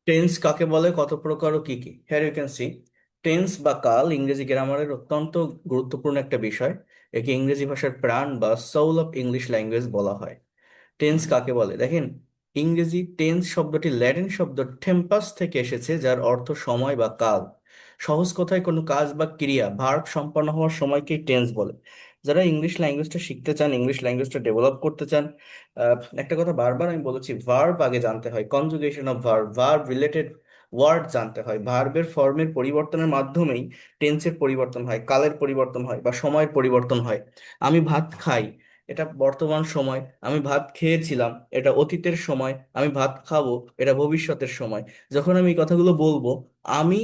Tense কাকে বলে, কত প্রকার ও কি কি? Here you can see, tense বা কাল ইংরেজি গ্রামারের অত্যন্ত গুরুত্বপূর্ণ একটা বিষয়। একে ইংরেজি ভাষার প্রাণ বা সোল অফ ইংলিশ ল্যাঙ্গুয়েজ বলা হয়। টেন্স কাকে বলে দেখেন, ইংরেজি টেন্স শব্দটি ল্যাটিন শব্দ টেম্পাস থেকে এসেছে, যার অর্থ সময় বা কাল। সহজ কথায় কোনো কাজ বা ক্রিয়া ভার্ব সম্পন্ন হওয়ার সময়কেই টেন্স বলে। যারা ইংলিশ ল্যাঙ্গুয়েজটা শিখতে চান, ইংলিশ ল্যাঙ্গুয়েজটা ডেভেলপ করতে চান, একটা কথা বারবার আমি বলেছি, ভার্ব আগে জানতে হয়, conjugation of verb, verb related word জানতে হয়। ভার্বের ফর্মের পরিবর্তনের মাধ্যমেই টেন্সের পরিবর্তন হয়, কালের পরিবর্তন হয় বা সময়ের পরিবর্তন হয়। আমি ভাত খাই, এটা বর্তমান সময়। আমি ভাত খেয়েছিলাম, এটা অতীতের সময়। আমি ভাত খাবো, এটা ভবিষ্যতের সময়। যখন আমি এই কথাগুলো বলবো, আমি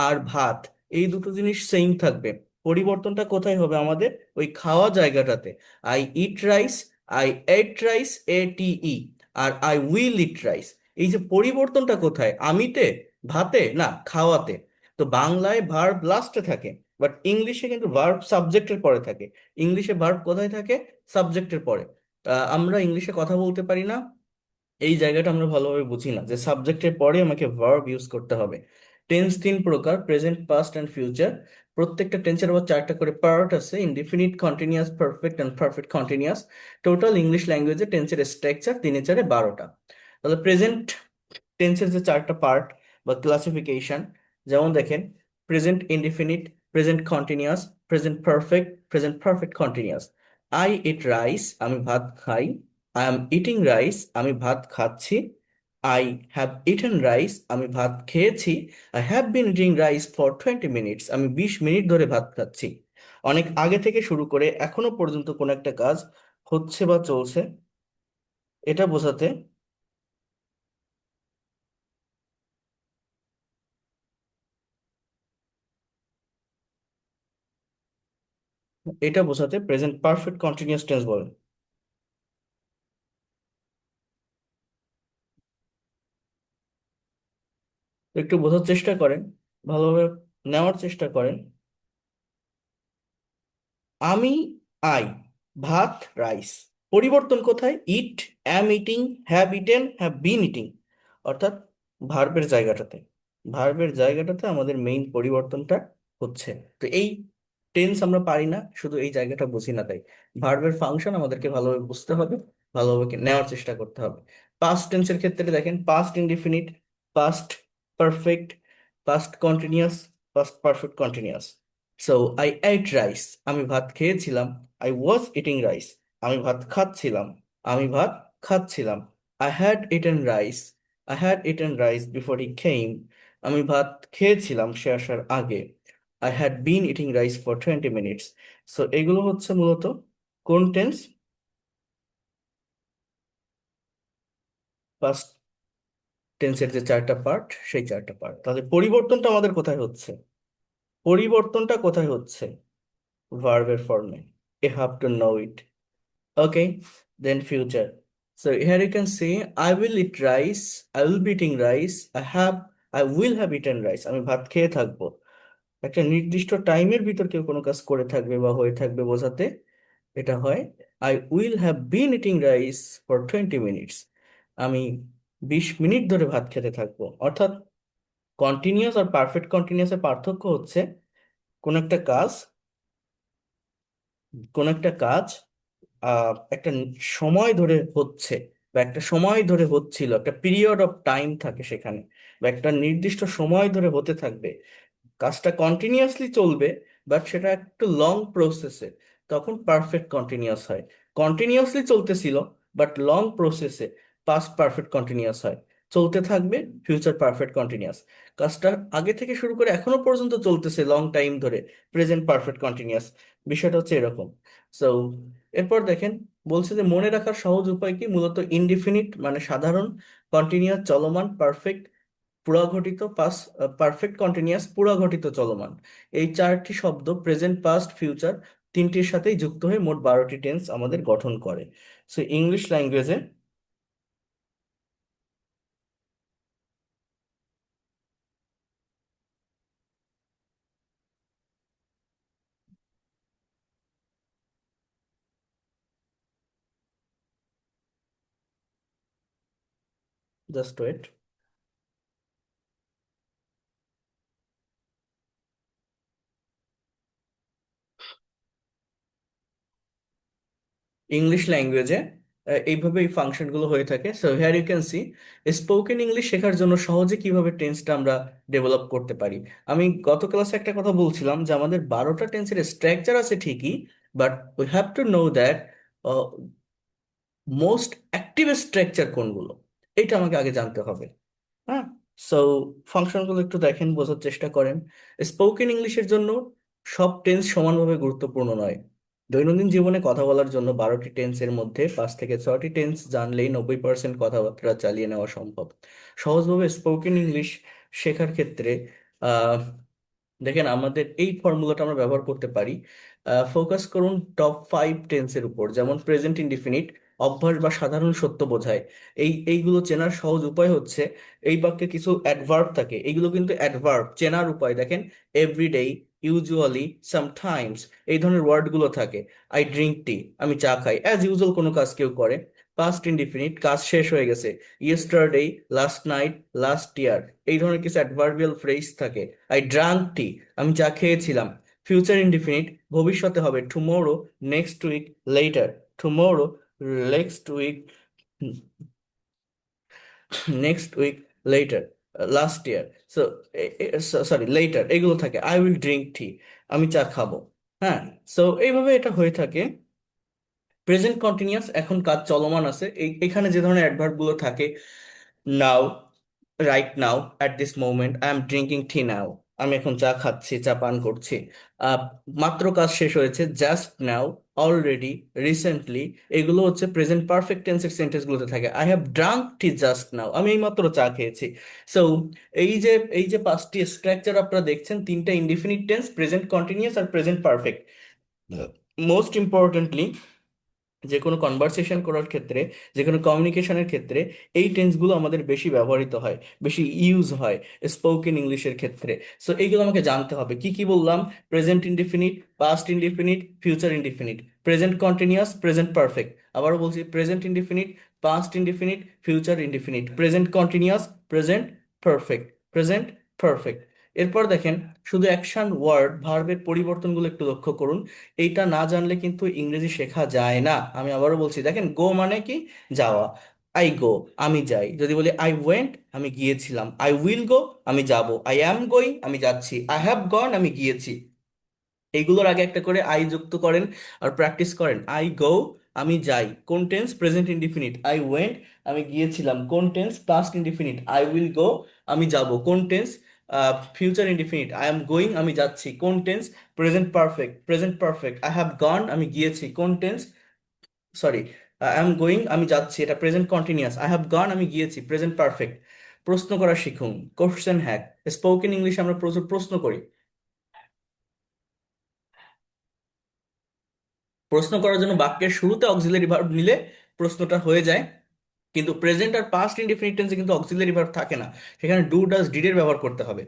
আর ভাত, এই দুটো জিনিস সেম থাকবে। পরিবর্তনটা কোথায় হবে আমাদের? ওই খাওয়া জায়গাটাতে। I eat rice, I ate rice, ATE। আর আই উইল ইট রাইস, এই যে পরিবর্তনটা কোথায়? আমিতে, ভাতে, না খাওয়াতে। তো বাংলায় ভার্ব লাস্টে থাকে, বাট ইংলিশে কিন্তু ভার্ব সাবজেক্টের পরে থাকে। ইংলিশে ভার্ব কোথায় থাকে? সাবজেক্টের পরে। আমরা ইংলিশে কথা বলতে পারি না, এই জায়গাটা আমরা ভালোভাবে বুঝি না যে সাবজেক্টের পরে আমাকে ভার্ব ইউজ করতে হবে। টেন্স তিন প্রকার: প্রেজেন্ট, পাস্ট অ্যান্ড ফিউচার। প্রত্যেকটা টেন্সের আবার চারটা করে পার্ট আছে: indefinite, continuous, perfect and perfect continuous. Total English ল্যাঙ্গুয়েজে টেন্সের স্ট্রাকচার তিনে চারে 12টা। তাহলে প্রেজেন্ট টেন্সের যে চারটা পার্ট বা ক্লাসিফিকেশন, যেমন দেখেন, present indefinite, present continuous, present perfect, present perfect continuous. I eat rice, আমি ভাত খাই। আই এম ইটিং রাইস, আমি ভাত খাচ্ছি। আই হ্যাভ ইটেন রাইস, আমি ভাত খেয়েছি। I have been eating rice for 20 minutes, আমি 20 মিনিট ধরে ভাত খাচ্ছি। অনেক আগে থেকে শুরু করে এখনো পর্যন্ত কোন একটা কাজ হচ্ছে বা চলছে, এটা বোঝাতে, এটা বোঝাতে প্রেজেন্ট পারফেক্ট কন্টিনিউয়াস টেন্স বলে। তো একটু বোঝার চেষ্টা করেন, ভালোভাবে নেওয়ার চেষ্টা করেন। আমি, আই, ভাত, রাইস। পরিবর্তন কোথায়? Eat, am eating, have eaten, have been eating. অর্থাৎ ভার্বের জায়গাটাতে, ভার্বের জায়গাটাতে আমাদের মেইন পরিবর্তনটা হচ্ছে। তো এই টেন্স আমরা পারি না, শুধু এই জায়গাটা বুঝি না, তাই ভার্বের ফাংশন আমাদেরকে ভালোভাবে বুঝতে হবে, ভালোভাবে নেওয়ার চেষ্টা করতে হবে। পাস্ট টেন্সের ক্ষেত্রে দেখেন, past indefinite, past perfect, past continuous, past perfect continuous. So I ate rice, আমি ভাত খেয়েছিলাম। আই ওয়াজ ইটিং রাইস, আমি ভাত খাচ্ছিলাম। আমি ভাত খাচ্ছিলাম। I had eaten rice, I had eaten rice before he came, আমি ভাত খেয়েছিলাম সে আসার আগে। I had been eating rice for 20 minutes. So এগুলো হচ্ছে মূলত কোন টেন্স? পাস্ট টেন্সের যে চারটা পার্ট, সেই চারটা পার্ট। তাহলে পরিবর্তনটা আমাদের কোথায় হচ্ছে? পরিবর্তনটা কোথায় হচ্ছে? ভার্বের ফর্মে। You have to know it. Okay, then future. So here you can see, I will eat rice, I will be eating rice, I will have eaten rice. আমি ভাত খেয়ে থাকবো। একটা নির্দিষ্ট টাইমের ভিতর কেউ কোনো কাজ করে থাকবে বা হয়ে থাকবে বোঝাতে এটা হয় I will have been eating rice for 20 minutes. আমি 20 মিনিট ধরে ভাত খেতে থাকবো। অর্থাৎ কন্টিনিউয়াস আর পারফেক্ট কন্টিনিউয়াসের পার্থক্য হচ্ছে, কোন একটা কাজ, কোন একটা কাজ একটা সময় ধরে হচ্ছে, বা একটা সময় ধরে হচ্ছিল, একটা পিরিয়ড অফ টাইম থাকে সেখানে, বা একটা নির্দিষ্ট সময় ধরে হতে থাকবে। কাজটা কন্টিনিউয়াসলি চলবে, বাট সেটা একটু লং প্রসেসে, তখন পারফেক্ট কন্টিনিউয়াস হয়। কন্টিনিউয়াসলি চলতেছিল, বাট লং প্রসেসে, পাস্ট পারফেক্ট কন্টিনিউয়াস হয়। চলতে থাকবে, ফিউচার পারফেক্ট কন্টিনিউয়াস। কাজটা আগে থেকে শুরু করে এখনো পর্যন্ত চলতেছে লং টাইম ধরে, প্রেজেন্ট পারফেক্ট কন্টিনিউয়াস। বিষয়টা হচ্ছে এরকম। সো এরপর দেখেন, বলছে যে মনে রাখার সহজ উপায় কি? মূলত ইনডিফিনিট মানে সাধারণ, কন্টিনিউয়াস চলমান, পারফেক্ট পুরাঘটিত, পাস পারফেক্ট কন্টিনিউয়াস পুরাঘটিত চলমান। এই চারটি শব্দ প্রেজেন্ট, পাস্ট, ফিউচার তিনটির সাথেই যুক্ত হয়ে মোট 12টি টেন্স আমাদের গঠন করে। সো ইংলিশ ল্যাঙ্গুয়েজে জাস্ট ওয়েট। ইংলিশ ল্যাঙ্গুয়েজে এইভাবে এই ফাংশনগুলো হয়ে থাকে। So here you can see spoken English শেখার জন্য সহজে কিভাবে টেন্সটা আমরা ডেভেলপ করতে পারি। আমি গত ক্লাসে একটা কথা বলছিলাম যে আমাদের 12টা টেন্সের স্ট্রাকচার আছে ঠিকই, but we have to know that most active structure কোনগুলো, এটা আমাকে আগে জানতে হবে। হ্যাঁ। সো ফাংশনগুলো একটু দেখেন, বোঝার চেষ্টা করেন। স্পোকেন ইংলিশের জন্য সব টেন্স সমানভাবে গুরুত্বপূর্ণ নয়। দৈনন্দিন জীবনে কথা বলার জন্য 12টি টেন্সের মধ্যে 5 থেকে 6টি টেন্স জানলেই 90% কথাবার্তা চালিয়ে নেওয়া সম্ভব। সহজভাবে স্পোকেন ইংলিশ শেখার ক্ষেত্রে দেখেন আমাদের এই ফর্মুলাটা আমরা ব্যবহার করতে পারি। ফোকাস করুন টপ 5 টেন্সের উপর, যেমন প্রেজেন্ট ইনডিফিনিট অভ্যাস বা সাধারণ সত্য বোঝায়। এইগুলো চেনার সহজ উপায় হচ্ছে, এই বাক্যে কিছু অ্যাডভার্ব থাকে, এইগুলো কিন্তু অ্যাডভার্ব চেনার উপায় দেখেন। এভরিডে, ইউজুয়ালি, সামটাইমস, এই ধরনের ওয়ার্ডগুলো থাকে। আই ড্রিঙ্ক টি, আমি চা খাই, অ্যাজ ইউজুয়াল কোনো কাজ কেউ করে। পাস্ট ইনডিফিনিট, কাজ শেষ হয়ে গেছে। Yesterday, last night, last year, এই ধরনের কিছু অ্যাডভার্বিয়াল ফ্রেজ থাকে। আই ড্রাঙ্ক টি, আমি চা খেয়েছিলাম। ফিউচার ইনডিফিনিট, ভবিষ্যতে হবে। Tomorrow, next week, later. Tomorrow, next week, next week, later, last year. So sorry, later, এগুলো থাকে। আই উইল ড্রিঙ্ক টি, আমি চা খাবো। হ্যাঁ। সো এইভাবে এটা হয়ে থাকে। প্রেজেন্ট কন্টিনিউয়াস, এখন কাজ চলমান আছে, এখানে যে ধরনের অ্যাডভার্ব গুলো থাকে, now, right now, at this moment, I am drinking tea now, আমি এখন চা খাচ্ছি, চা পান করছি। আহ, মাত্র কাজ শেষ হয়েছে, জাস্ট নাও, অলরেডি, রিসেন্টলি, এগুলো হচ্ছে প্রেজেন্ট পারফেক্ট টেন্সের সেন্টেন্স গুলোতে থাকে। I have drunk T just now, আমি এই মাত্র চা খেয়েছি। সো এই যে 5টি স্ট্রাকচার আপনারা দেখছেন, 3টা ইনডিফিনিট টেন্স, প্রেজেন্ট কন্টিনিউয়াস আর প্রেজেন্ট পারফেক্ট। মোস্ট ইম্পর্টেন্টলি, যে কোনো কনভারসেশন করার ক্ষেত্রে, যে কোনো কমিউনিকেশনের ক্ষেত্রে এই টেন্সগুলো আমাদের বেশি ব্যবহৃত হয়, বেশি ইউজ হয় স্পোকেন ইংলিশের ক্ষেত্রে। সো এইগুলো আমাকে জানতে হবে। কি কি বললাম? Present indefinite, past indefinite, future indefinite, present continuous, present perfect. আবারও বলছি, present indefinite, past indefinite, future indefinite, present continuous, present perfect, present perfect. এরপর দেখেন, শুধু অ্যাকশন ওয়ার্ড ভার্বের পরিবর্তনগুলো একটু লক্ষ্য করুন। এইটা না জানলে কিন্তু ইংরেজি শেখা যায় না। আমি আবারও বলছি, দেখেন, গো মানে কি? যাওয়া। আই গো, আমি যাই। যদি বলি আই ওয়েন্ট, আমি গিয়েছিলাম। আই উইল গো, আমি যাব। আই অ্যাম গোয়িং, আমি যাচ্ছি। আই হ্যাভ গন, আমি গিয়েছি। এইগুলোর আগে একটা করে আই যুক্ত করেন আর প্র্যাকটিস করেন। আই গো, আমি যাই। কোন tense? Present indefinite. I went, আমি গিয়েছিলাম। কোন tense? Past indefinite. I will গো, আমি যাব। কোন tense? Future indefinite. I am going, আমি যাচ্ছি। কোন tense? Present perfect, present perfect. I have gone, আমি গিয়েছি। কোন tense? Sorry, I am going, আমি যাচ্ছি, এটা present continuous. I have gone, আমি গিয়েছি, প্রেজেন্ট পারফেক্ট। প্রশ্ন করা শিখুন, কোশ্চেন হ্যাক। স্পোকেন ইংলিশ আমরা প্রচুর প্রশ্ন করি। প্রশ্ন করার জন্য বাক্যের শুরুতে অক্সিলারি ভার্ব নিলে প্রশ্নটা হয়ে যায়, কিন্তু প্রেজেন্ট আর পাস্ট ইনডিফিনিট টেন্সে কিন্তু অক্সিলারি ভার্ব থাকে না, সেখানে ডু ডাজ ডিড এর ব্যবহার করতে হবে।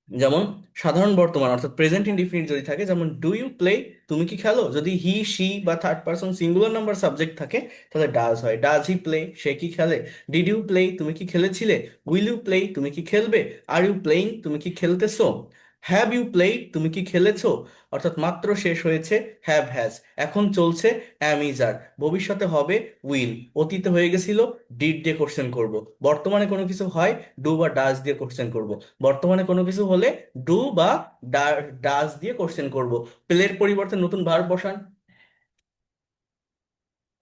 যেমন সাধারণ বর্তমান অর্থাৎ প্রেজেন্ট ইনডিফিনিট যদি থাকে, যেমন ডু ইউ প্লে, তুমি কি খেলো। যদি হি, শি বা third person singular number subject থাকে, তাহলে ডাজ হয়। ডাজ হি প্লে, সে কি খেলে। ডিড ইউ প্লে, তুমি কি খেলেছিলে। উইল ইউ প্লে, তুমি কি খেলবে। আর ইউ প্লেইং, তুমি কি খেলতেছো। হ্যাভ ইউ প্লেইড, তুমি কি খেলেছো। অর্থাৎ মাত্র শেষ হয়েছে হ্যাভ হ্যাজ, এখন চলছে অ্যাম ইজ আর, ভবিষ্যতে হবে উইল, অতীতে হয়ে গেছিল ডিড দিয়ে কোশ্চেন করব। বর্তমানে কোনো কিছু হয় ডু বা ডাজ দিয়ে কোশ্চেন করব। বর্তমানে কোনো কিছু হলে ডু বা ডাজ দিয়ে কোশ্চেন করব। প্লের পরিবর্তে নতুন ভার্ব বসান।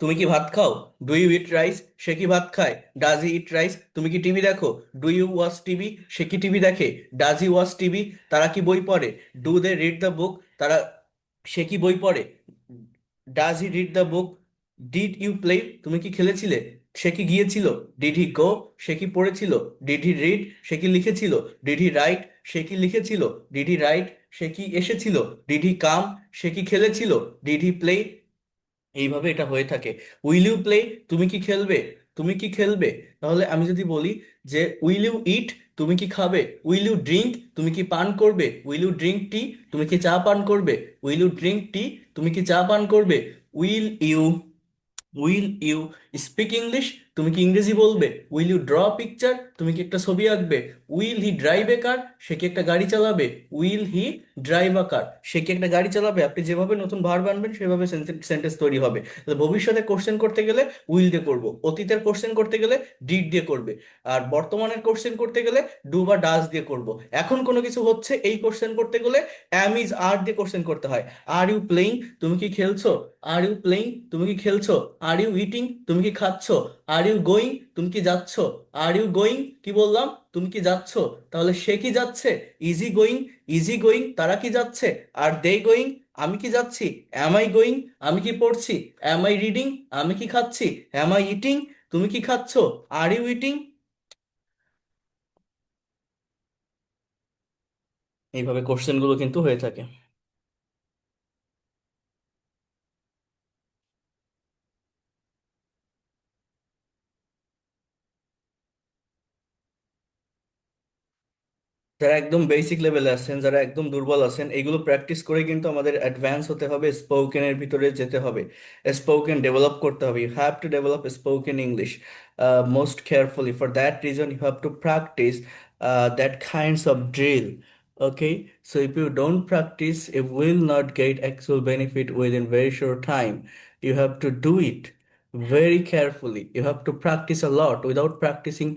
তুমি কি ভাত খাও। ডু ইউ ইট রাইস, সে কি ভাত খায়। ডাজ হি ইট রাইস, তুমি কি টিভি দেখো। ডু ইউ ওয়াচ টিভি, সে কি টিভি দেখে। ডাজ হি ওয়াচ টিভি, তারা কি বই পড়ে। Do they read the book, তারা, সে কি বই পড়ে। Does he read the book. Did you play, তুমি কি খেলেছিলে। সে কি গিয়েছিল। ডিড হি গো, সে কি পড়েছিল। ডিড হি রিড, সে কি লিখেছিল। ডিড হি রাইট, সে কি লিখেছিল। ডিড হি রাইট, সে কি এসেছিল। ডিড হি কাম, সে কি খেলেছিল। ডিড হি প্লে, এইভাবে এটা হয়ে থাকে। উইল ইউ প্লে, তুমি কি খেলবে। তুমি কি খেলবে। তাহলে আমি যদি বলি যে উইল ইউ ইট, তুমি কি খাবে। উইল ইউ ড্রিঙ্ক, তুমি কি পান করবে। উইল ইউ ড্রিঙ্ক টি, তুমি কি চা পান করবে। উইল ইউ ড্রিঙ্ক টি, তুমি কি চা পান করবে। Will you, will you speak English, তুমি কি ইংরেজি বলবে? Will you draw picture? তুমি কি একটা ছবি আঁকবে? উইল হি ড্রাইভ এ কার? সে কি একটা গাড়ি চালাবে? উইল হি ড্রাইভ আ কার? সে কি একটা গাড়ি চালাবে? আপনি যেভাবে নতুন ভার্ব আনবেন সেভাবে সেন্টেন্স তৈরি হবে। তাহলে ভবিষ্যতে কোশ্চেন করতে গেলে উইল দিয়ে করব, অতীতের কোশ্চেন করতে গেলে ডিড দিয়ে করবে, আর বর্তমানের কোশ্চেন করতে গেলে ডু বা ডাজ দিয়ে করব। এখন কোনো কিছু হচ্ছে এই কোশ্চেন করতে গেলে অ্যাম ইজ আর দিয়ে কোশ্চেন করতে হয়। Are you playing? তুমি কি খেলছো? Are you playing? তুমি কি খেলছো? Are you eating? তুমি কি খাচ্ছো? Are you going? তুমি কি যাচ্ছো? Are you going? কি বললাম? তুমি কি যাচ্ছো? তাহলে সে কি যাচ্ছে? Easy going? ইজি গোয়িং, তারা কি যাচ্ছে? Are they going? আমি কি যাচ্ছি? Am I going? আমি কি পড়ছি? Am I reading? আমি কি খাচ্ছি? Am I eating? তুমি কি খাচ্ছো? Are you eating? এইভাবে কোশ্চেনগুলো কিন্তু হয়ে থাকে। যারা একদম বেসিক লেভেলে আছেন, যারা একদম দুর্বল আছেন, এইগুলো প্র্যাকটিস করে কিন্তু আমাদের অ্যাডভান্স হতে হবে, স্পোকেনের ভিতরে যেতে হবে, স্পোকেন ডেভেলপ করতে হবে। You have to develop spoken English most carefully. For that reason you have to practise that kinds of drill. Okay, so if you don't practice, you will not get actual benefit within very short time. You have to do it very carefully. You have to practice a lot. Without practicing,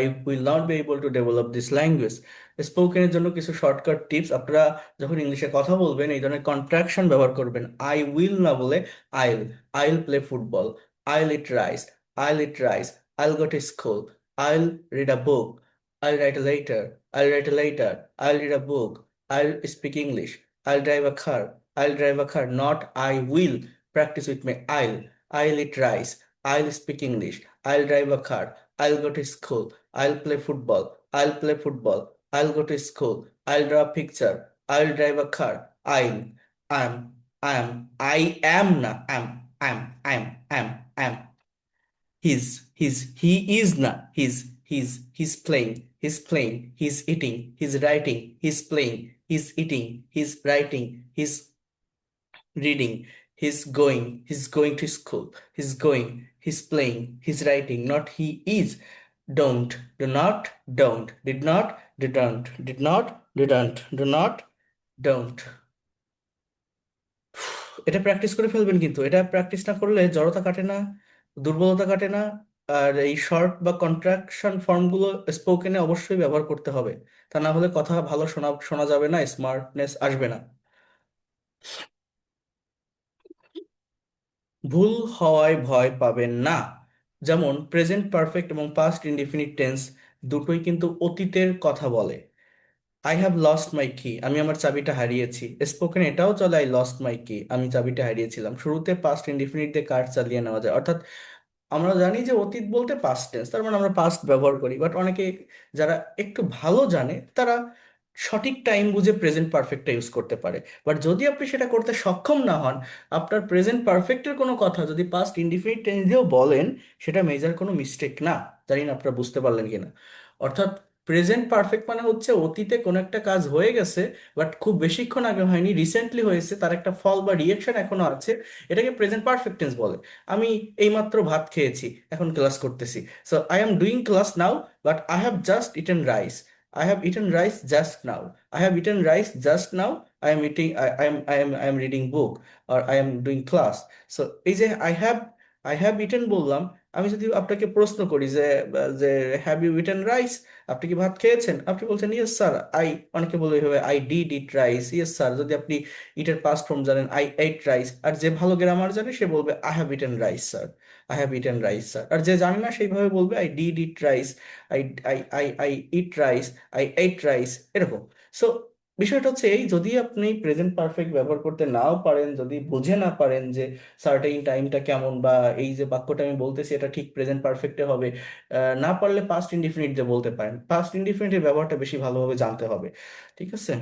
you will not be able to develop this language. স্পোকেনের জন্য কিছু shortcut tips: আপনারা যখন ইংলিশে কথা বলবেন এই ধরনের contraction ব্যবহার করবেন। আই উইল না বলে আইল। আইল প্লে ফুটবল, আইল ইট রাইস, আইল ইট রাইস, আইল গো টু স্কুল, আইল রিড আ বুক, আইল রাইট আ লেটার, আইল রাইট আ লেটার, আইল রিড আ বুক, আইল স্পিক ইংলিশ, আইল ড্রাইভ আ কার, আইল drive a car, not I will. Practice with my আইল। আইল ইট রাইস, আইল স্পিক ইংলিশ, আইল ড্রাইভ আ কার, আইল গো টু স্কুল, আইল play football, I'll play football, I'll go to school, I'll draw a picture, I'll drive a car, I'm, I am na, am, he is na, he's eating, he's writing, he's playing, he's eating, he's writing, he's reading, he's going to school, he's playing, he's writing, not he is. Don't, do not, don't, did not, didn't, do not, don't. এটা practice করে ফেলবেন, কিন্তু এটা practice না করলে জড়তা কাটে না, দুর্বলতা কাটে না। আর এই শর্ট বা কন্ট্রাকশন ফর্মগুলো স্পোকেনে অবশ্যই ব্যবহার করতে হবে। তা না হলে কথা ভালো শোনা শোনা যাবে না, স্মার্টনেস আসবে না। ভুল হওয়ায় ভয় পাবেন না। যেমন প্রেজেন্ট পারফেক্ট এবং পাস্ট ইনডিফিনিট টেন্স দুটোই কিন্তু অতীতের কথা বলে। আই হ্যাভ লস্ট মাই কি, আমি আমার চাবিটা হারিয়েছি। স্পোকেন এটাও চলে, আই লস্ট মাই কি, আমি চাবিটা হারিয়েছিলাম। শুরুতে পাস্ট ইনডিফিনিট দিয়ে কাজ চালিয়ে নেওয়া যায়, অর্থাৎ আমরা জানি যে অতীত বলতে পাস্ট টেন্স, তার মানে আমরা পাস্ট ব্যবহার করি। বাট অনেকে যারা একটু ভালো জানে তারা সঠিক টাইম বুঝে প্রেজেন্ট পারফেক্টটা ইউজ করতে পারে। বাট যদি আপনি সেটা করতে সক্ষম না হন, আপনার প্রেজেন্ট পারফেক্টের কোনো কথা যদি পাস্ট ইনডিফিনিট টেন্স দিয়েও বলেন, সেটা মেজর কোনো মিস্টেক না। জানি না আপনারা বুঝতে পারলেন কিনা। অর্থাৎ প্রেজেন্ট পারফেক্ট মানে হচ্ছে অতীতে কোনো একটা কাজ হয়ে গেছে, বাট খুব বেশিক্ষণ আগে হয়নি, রিসেন্টলি হয়েছে, তার একটা ফল বা রিয়েকশন এখনো আছে, এটাকে প্রেজেন্ট পারফেক্ট টেন্স বলে। আমি এইমাত্র ভাত খেয়েছি, এখন ক্লাস করতেছি। So I am doing class now, but I have just eaten rice. I have eaten rice just now. I have eaten rice just now. I am eating. I am reading book, or I am doing class. So এই যে I have eaten বললাম, আমি যদি আপনাকে প্রশ্ন করি যে যে হ্যাভ ইউ ইটেন রাইস, আপনি কি ভাত খেয়েছেন? আপনি বলছেন ইয়েস স্যার আই। অনেকে বলে এইভাবে I did eat rice, yes sir. যদি আপনি ইটের পাস্ট ফর্ম জানেন, আই এট রাইস। আর যে ভালো গ্রামার জানে সে বলবে I have eaten rice sir, I have eaten rice sir. আর যে জানে না সেইভাবে বলবে I did eat rice, I I eat rice, I ate rice, এরকম। সো বিষয়টা হচ্ছে এই, যদি আপনি প্রেজেন্ট পারফেক্ট ব্যবহার করতে নাও পারেন, যদি বুঝে না পারেন যে সার্টেইন টাইমটা কেমন, বা এই যে বাক্যটা আমি বলতেছি এটা ঠিক প্রেজেন্ট পারফেক্টে হবে, না পারলে পাস্ট ইনডিফিনিট দিয়ে বলতে পারেন। পাস্ট ইনডিফিনিটের ব্যবহারটা বেশি ভালোভাবে জানতে হবে। ঠিক আছে?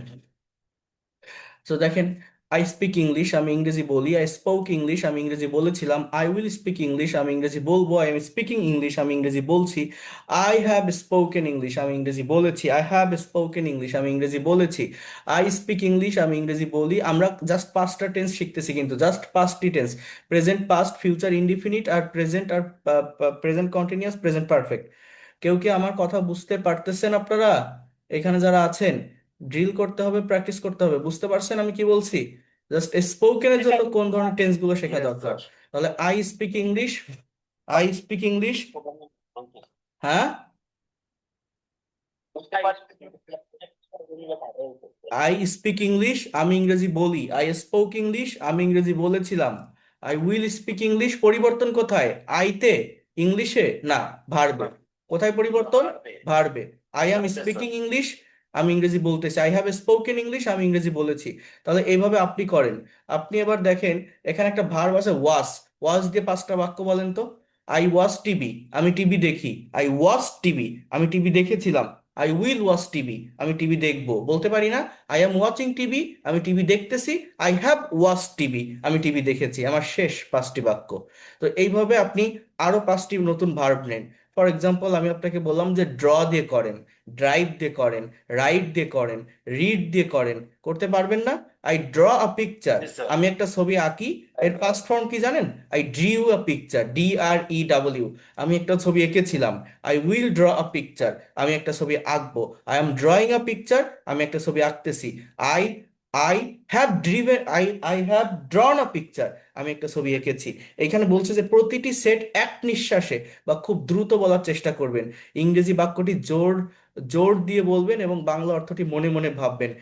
তো দেখেন, আই স্পিক ইংলিশ, আমি ইংরেজি বলি। আই স্পোক ইংলিশ, আমি ইংরেজি বলেছিলাম। আই উইল স্পিক ইংলিশ, আমি ইংরেজি বলবো। আই এম স্পিকিং ইংলিশ, আমি ইংরেজি বলছি। আই হ্যাভ স্পোকেন ইংলিশ, আমি ইংরেজি বলেছি। আই হ্যাভ স্পোকেন ইংলিশ, আমি ইংরেজি বলেছি। আই স্পিক ইংলিশ, আমি ইংরেজি বলি। আমরা জাস্ট পাস্টটা টেন্স শিখতেছি, কিন্তু জাস্ট পাস্টই tense. Present, past, future indefinite, আর প্রেজেন্ট, আর প্রেজেন্ট কন্টিনিউয়াস, প্রেজেন্ট পারফেক্ট। কেউ কি আমার কথা বুঝতে পারতেছেন আপনারা? এখানে যারা আছেন, ড্রিল করতে হবে, প্র্যাকটিস করতে হবে। বুঝতে পারছেন আমি কি বলছি? জাস্ট স্পোকেনের জন্য কোন ধরনের টেন্স গুলো শেখা দরকার? তাহলে I speak English, I speak English. হ্যাঁ, আই স্পিক ইংলিশ, আমি ইংরেজি বলি। আই স্পোক ইংলিশ, আমি ইংরেজি বলেছিলাম। আই উইল স্পিক ইংলিশ, পরিবর্তন কোথায়? আইতে, ইংলিশে না, ভার্বে। কোথায় পরিবর্তন? ভার্বে। আই অ্যাম স্পিকিং ইংলিশ, আমি ইংরেজি বলতেছি। আই হ্যাভ স্পোকেন ইংলিশ, আমি ইংরেজি বলেছি। তাহলে এইভাবে আপনি করেন। আপনি এবার দেখেন, এখানে একটা ভার্ব আছে ওয়াস। ওয়াস দিয়ে পাঁচটা বাক্য বলেন তো। আই ওয়াচ টিভি, আমি টিভি দেখি। আই ওয়াচ টিভি, আমি টিভি দেখেছিলাম। আই উইল ওয়াচ টিভি, আমি টিভি দেখবো। বলতে পারি না? আই এম ওয়াচিং টিভি, আমি টিভি দেখতেছি। আই হ্যাভ ওয়াচ টিভি, আমি টিভি দেখেছি। আমার শেষ পাঁচটি বাক্য। তো এইভাবে আপনি আরো পাঁচটি নতুন ভার্ব নেন। ফর এক্সাম্পল, আমি আপনাকে বললাম যে ড্র দিয়ে করেন, ড্রাইভ দিয়ে করেন, রাইট দিয়ে করেন, রিড দিয়ে করেন। করতে পারবেন না? আই ড্র আ পিকচার, আমি একটা ছবি আঁকি। এর পাস্ট ফর্ম কি জানেন? I drew a picture, DREW, আমি একটা ছবি এঁকেছিলাম। I will draw a picture, আমি একটা ছবি আঁকবো। I am drawing a picture, আমি একটা ছবি আঁকতেছি। I I have driven, I have drawn a picture, আমি একটা ছবি এঁকেছি। এখানে বলছে যে প্রতিটি সেট এক নিঃশ্বাসে বা খুব দ্রুত বলার চেষ্টা করবেন। ইংরেজি বাক্যটি জোর জোর দিয়ে বলবেন এবং বাংলা অর্থটি মনে মনে ভাববেন।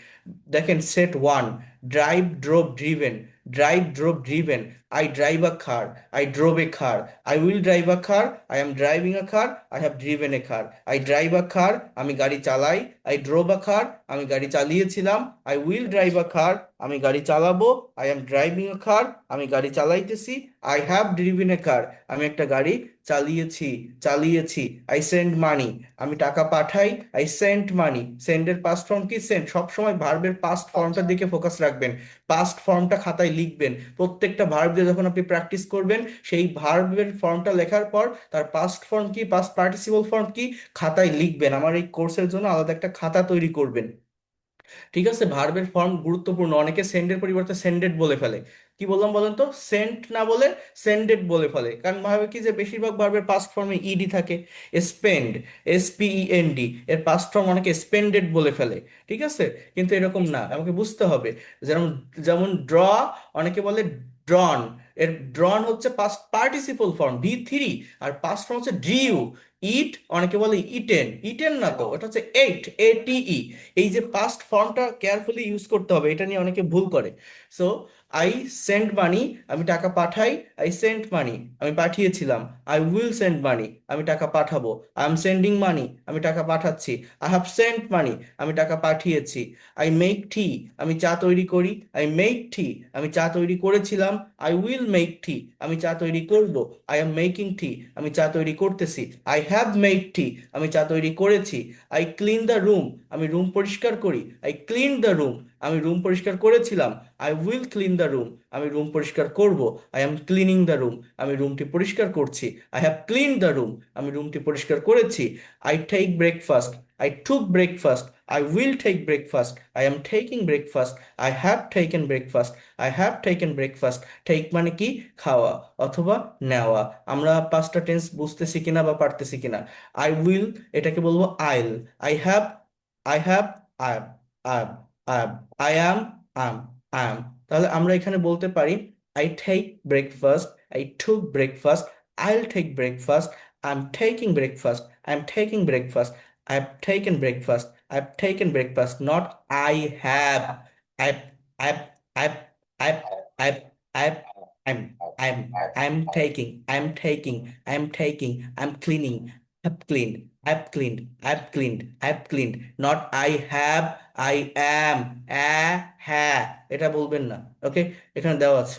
দেখেন, set one, drive, drove, driven. Drive, drove, driven. I drive a car, I drove a car. I will drive a car, I am driving a car, I have driven a car. I drive a car, আমি গাড়ি চালাই। I drove a car, আমি গাড়ি চালিয়েছিলাম। I will drive a car, আমি গাড়ি চালাবো। I am driving a car, আমি গাড়ি চালাইতেছি। আই হ্যাভ ড্রিভেন এ কার, আমি একটা গাড়ি চালিয়েছি, চালিয়েছি। আই সেন্ড মানি, আমি টাকা পাঠাই। আই সেন্ট মানি, সেন্ডের পাস্ট ফর্ম কি? সেন্ড। সবসময় ভার্বের পাস্ট ফর্মটার দিকে ফোকাস রাখবেন। পাস্ট ফর্মটা খাতায় লিখবেন। প্রত্যেকটা ভার্ব দিয়ে যখন আপনি প্র্যাকটিস করবেন, সেই ভার্বের ফর্মটা লেখার পর তার পাস্ট ফর্ম কি, পাস্ট পার্টিসিপল ফর্ম কি, খাতায় লিখবেন। আমার এই কোর্সের জন্য আলাদা একটা খাতা তৈরি করবেন। ঠিক আছে? ভার্বের ফর্ম গুরুত্বপূর্ণ। অনেকে সেন্ডের পরিবর্তে সেন্ডেড বলে ফেলে। কি বললাম বলেন তো? সেন্ট না বলে সেন্ডেড বলে ফেলে, কারণ ভাবে কি যে বেশিরভাগ ভার্বের পাস্ট ফর্মে ইডি থাকে। স্পেন্ড, SPEND, এর পাস্ট ফর্ম অনেকে স্পেন্ডেড বলে ফেলে। ঠিক আছে? কিন্তু এরকম না, আমাকে বুঝতে হবে। যেমন যেমন ড্র, অনেকে বলে ড্রন। এর ড্রন হচ্ছে পাস্ট পার্টিসিপল ফর্ম, V3। আর পাস্ট ফর্ম হচ্ছে ডিউ। ইট, অনেকে বলে ইটেন। ইটেন না তো, এটা হচ্ছে এইট, ATE। এই যে পাস্ট ফর্মটা কেয়ারফুলি ইউজ করতে হবে, এটা নিয়ে অনেকে ভুল করে। সো আই সেন্ড মানি, আমি টাকা পাঠাই। আই সেন্ট মানি, আমি পাঠিয়েছিলাম। আই উইল সেন্ড মানি, আমি টাকা পাঠাবো। আই এম সেন্ডিং মানি, আমি টাকা পাঠাচ্ছি। আই হ্যাভ সেন্ট মানি, আমি টাকা পাঠিয়েছি। আই মেক টি, আমি চা তৈরি করি। আই মেক টি, আমি চা তৈরি করেছিলাম। আই উইল মেক টি, আমি চা তৈরি করব। আই এম মেকিং টি, আমি চা তৈরি করতেছি। আই হ্যাভ মেড টি, আমি চা তৈরি করেছি। আই ক্লিন দ্য রুম, আমি রুম পরিষ্কার করি। আই ক্লিন দ্য রুম, আমি রুম পরিষ্কার করেছিলাম। I will clean the room, আমি রুম পরিষ্কার করব। I am cleaning the room, আমি রুমটি পরিষ্কার করছি। I have clean the room, আমি রুমটি পরিষ্কার করেছি। I take breakfast, I took breakfast. I will take breakfast, I am taking breakfast. I have taken breakfast, I have taken breakfast. Take মানে কি? খাওয়া অথবা নেওয়া। আমরা পাঁচটা টেন্স বুঝতেছি কিনা বা পারতেছি কিনা? আই উইল, এটাকে বলবো I'll. I have, I have, I am, I am, I am, I am, I am, I am. তাহলে আমরা এখানে বলতে পারি I take breakfast, I took breakfast, I'll take breakfast, I am taking breakfast, I am taking breakfast, I have taken breakfast, I've taken breakfast, not I have. I've, I've, I've, I've, I've, I've, I'm, I'm taking, I'm cleaning, I've cleaned, I've cleaned, I've cleaned, I've cleaned, not I have, I am, হ্যাঁ, এটা বলবেন না। ওকে, এখানে দেওয়া আছে।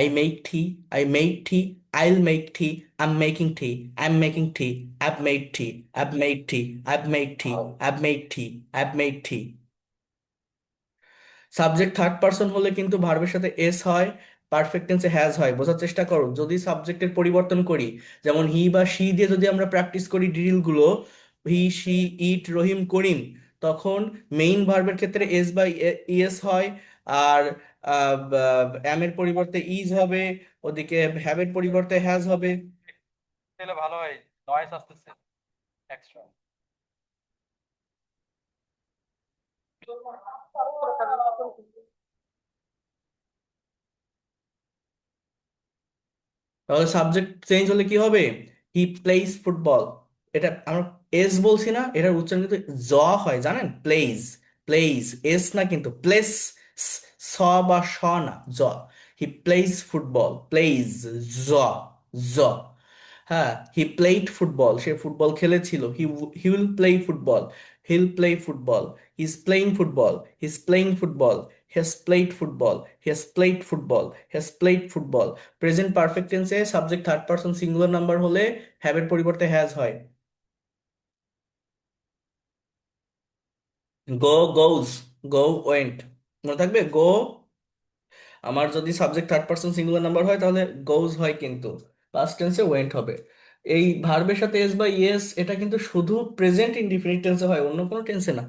I make tea, I made tea, I'll make tea, I'm making tea, I'm making tea, I've made tea, I've made tea, I've made tea, I've made tea, I've made tea. Subject third person হলে কিন্তু ভার্বের সাথে S হয়, perfect টেন্সে has হয়। বোঝার চেষ্টা করো, যদি সাবজেক্টের পরিবর্তন করি, যেমন হি বা শি দিয়ে যদি আমরা প্র্যাকটিস করি ড্রিলগুলো, হি শি ইট রহিম করিম, তখন মেইন ভার্বের ক্ষেত্রে এস বা ইএস হয়, আর এম এর পরিবর্তে ইজ হবে, ওদিকে হ্যাভের পরিবর্তে হ্যাজ হবে। তাহলে ভালো হয়, নয়েস আসতেছে এক্সট্রা। তাহলে সাবজেক্ট চেঞ্জ হলে কি হবে? হি প্লেইজ ফুটবল। এটা আমরা এস বলছি না, এটার উচ্চারণ কিন্তু জ হয়, জানেন? প্লেইজ, প্লেইজ, এস না কিন্তু, প্লেস, স বা স না, জ। হি প্লেইজ ফুটবল, প্লেইজ, জ, জ। হ্যাঁ, হি প্লেইড ফুটবল, সে ফুটবল খেলেছিল। He will play football, he'll play football, he is playing football, he is playing football, he has played football, he has played football, he has played football. Present perfect টেন্সে subject third person singular number হলে have এর পরিবর্তে has হয়। Go, goes, go, went. মনে থাকবে go. আমার যদি subject third person singular number হয় তাহলে গোজ হয়, কিন্তু পাস্ট টেন্সে ওয়েন্ট হবে। এই ভার্বের সাথে এস বা ইএস, এটা কিন্তু শুধু প্রেজেন্ট ইনডিফিনিট টেন্সে হয়, অন্য কোনো টেন্সে না।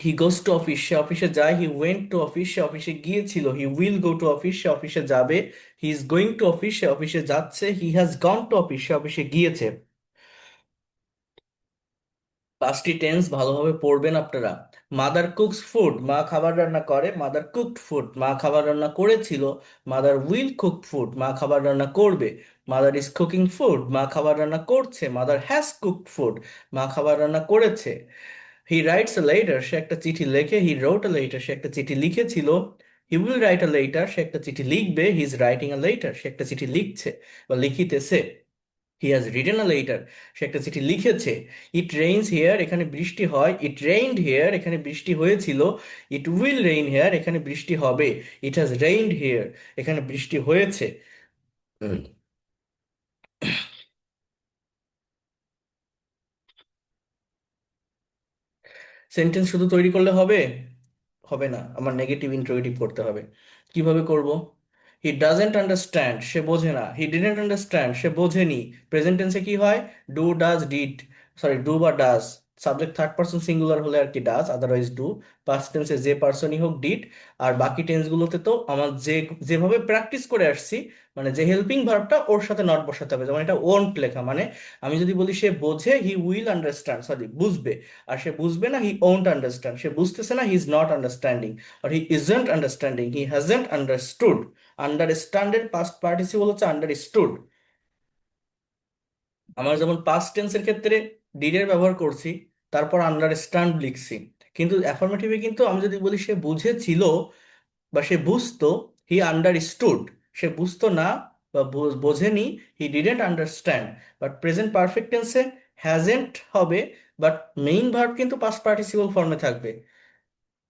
হি গোস টু অফিস, সে অফিসে যায়। হি ওয়েন্ট টু অফিস, সে অফিসে গিয়েছিল। He will go to office, সে অফিসে যাবে। He is going to office, সে অফিসে যাচ্ছে। He has gone to office, সে অফিসে গিয়েছে। পাঁচটি টেন্স ভালোভাবে পড়বেন আপনারা। মাদার কুকস ফুড, মা খাবার রান্না করে। মাদার কুকড ফুড, মা খাবার রান্না করেছিল। মাদার উইল কুক ফুড, মা খাবার রান্না করবে। মাদার ইজ কুকিং ফুড, মা খাবার রান্না করছে। মাদার হ্যাজ কুকড ফুড, মা খাবার রান্না করেছে। হি রাইটস এ লেটার, সে একটা চিঠি লেখে। হি রোট এ লেটার, সে একটা চিঠি লিখেছিল। He will write a letter, সে একটা চিঠি লিখবে। He is writing a letter, সে একটা চিঠি লিখছে বা লিখিতেছে। He has written a letter, সে একটা চিঠি লিখেছে। ইট রেইনস হিয়ার, এখানে বৃষ্টি হয়। ইট রেইনড হিয়ার, এখানে বৃষ্টি হয়েছিল। ইট উইল রেইন হিয়ার, এখানে বৃষ্টি হবে। ইট হ্যাজ রেইনড হিয়ার, এখানে বৃষ্টি হয়েছে। সেন্টেন্স শুধু তৈরি করলে হবে? হবে না, আমার নেগেটিভ ইন্টারোগেটিভ করতে হবে। কিভাবে করব? হি ডাজেন্ট আন্ডারস্ট্যান্ড, সে বোঝে না। হি ডিডন্ট আন্ডারস্ট্যান্ড, সে বোঝেনি। প্রেজেন্ট টেন্সে কি হয়? Do, does, did, sorry do বা does. Subject third person singular হলে আর কি ডাজ, আদারওয়াইজ ডু। পাস্ট টেন্সে যে পার্সনই হোক ডিড। আর বাকি টেন্সগুলোতে তো আমার যেভাবে প্র্যাকটিস করে আসছি, মানে যে হেল্পিং ভার্বটা ওর সাথে নট বসাতে হবে। যেমন এটা ওন্ট লেখা, মানে আমি যদি বলি সে বোঝে, হি উইল আন্ডারস্ট্যান্ড, সরি বুঝবে। আর সে বুঝবে না, হি ওন্ট আন্ডারস্ট্যান্ড। সে বুঝতেছে না, হি ইজ নট আন্ডারস্ট্যান্ডিং। আর he isn't understanding, he hasn't understood. আন্ডারস্ট্যান্ডের পাস্ট পার্টিসিপল হচ্ছে আন্ডারস্টুড। আমরা যেমন পাস্ট টেন্সের ক্ষেত্রে ডিড এর ব্যবহার করছি, তারপর আন্ডারস্ট্যান্ড লিখছি। কিন্তু অ্যাফার্মেটিভে কিন্তু আমি যদি বলি সে বুঝেছিল বা সে বুঝতো, হি আন্ডারস্টুড। সে বুঝতো না বা বোঝেনি, he didn't understand. But present perfect টেন্সে হ্যাজেন্ট হবে, বাট মেইন ভার্ব কিন্তু পাস্ট পার্টিসিপল ফর্মে থাকবে।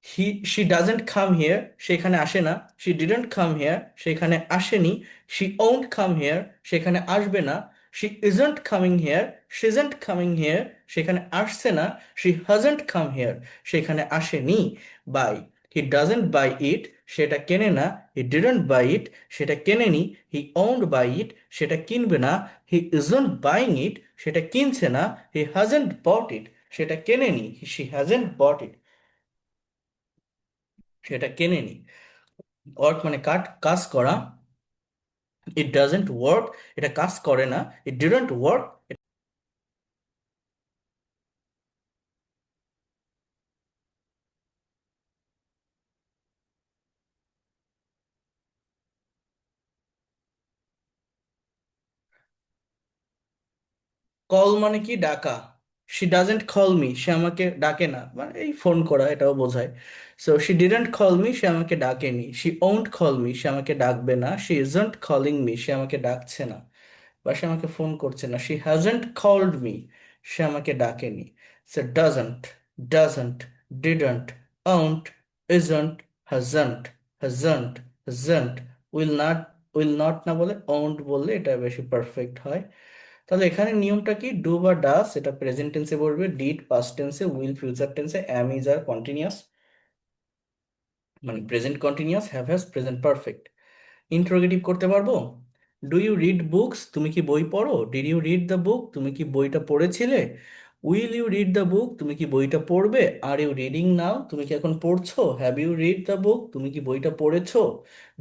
He she doesn't come here, সেখানে আসে না। শি ডিডন্ট কাম হিয়ার, সেখানে আসেনি। শি ওন্ট কাম হিয়ার, সেখানে আসবে না। She isn't coming here, she isn't coming here, সেখানে আসছে না। শি হাজন্ট কাম হিয়ার, সেখানে আসেনি। Buy, he doesn't buy it, সেটা কেনে না। হি ডিডন্ট বাই ইট, সেটা কেনেনি। হি ওন্ট বাই ইট, সেটা কিনবে না। হি ইজন্ট বাইং ইট, সেটা কিনছে না। হি হাজন্ট বট ইট, সেটা কেনেনি। শি হ্যাজেন্ট বট ইট, সেটা কেনেনি। ওয়ার্ক মানে কাজ করা। ইট ডাজেন্ট ওয়ার্ক, এটা কাজ করে না। ইট ডিডন্ট ওয়ার্ক। কল মানে কি? ডাকা। শি ডাজেন্ট কল মি, সে আমাকে ডাকে না, মানে এই ফোন করা এটাও বোঝায়। So she didn't call me, সে আমাকে ডাকেনি। শি ওন্ট কল মি, সে আমাকে ডাকবে না। শি ইজন্ট কলিং মি, সে আমাকে ডাকছে না বা সে আমাকে ফোন করছে না। শি হ্যাজন্ট কল্ড মি, সে আমাকে ডাকেনি। সে doesn't, doesn't, didn't, won't, isn't, hasn't, hasn't, hasn't, will not. Will not না বলে ওন্ট বললে এটা বেশি পারফেক্ট হয়। তাহলে এখানে নিয়মটা কি? ডু বা ডাস এটা প্রেজেন্ট টেন্সে বলবে, ডিড পাস্ট টেন্সে, উইল ফিউচার টেন্সে, অ্যাম ইজ আর কন্টিনিউয়াস। মানে present continuous, have has, present perfect. Interrogative করতে পারবো। ডু ইউ রিড বুকস, তুমি কি বই পড়ো? Did you read the book, তুমি কি বইটা পড়েছিলে? Will you read the book, তুমি কি বইটা পড়বে? আর ইউ রিডিং নাও, তুমি কি এখন পড়ছো? Have you read the book, তুমি কি বইটা পড়েছো?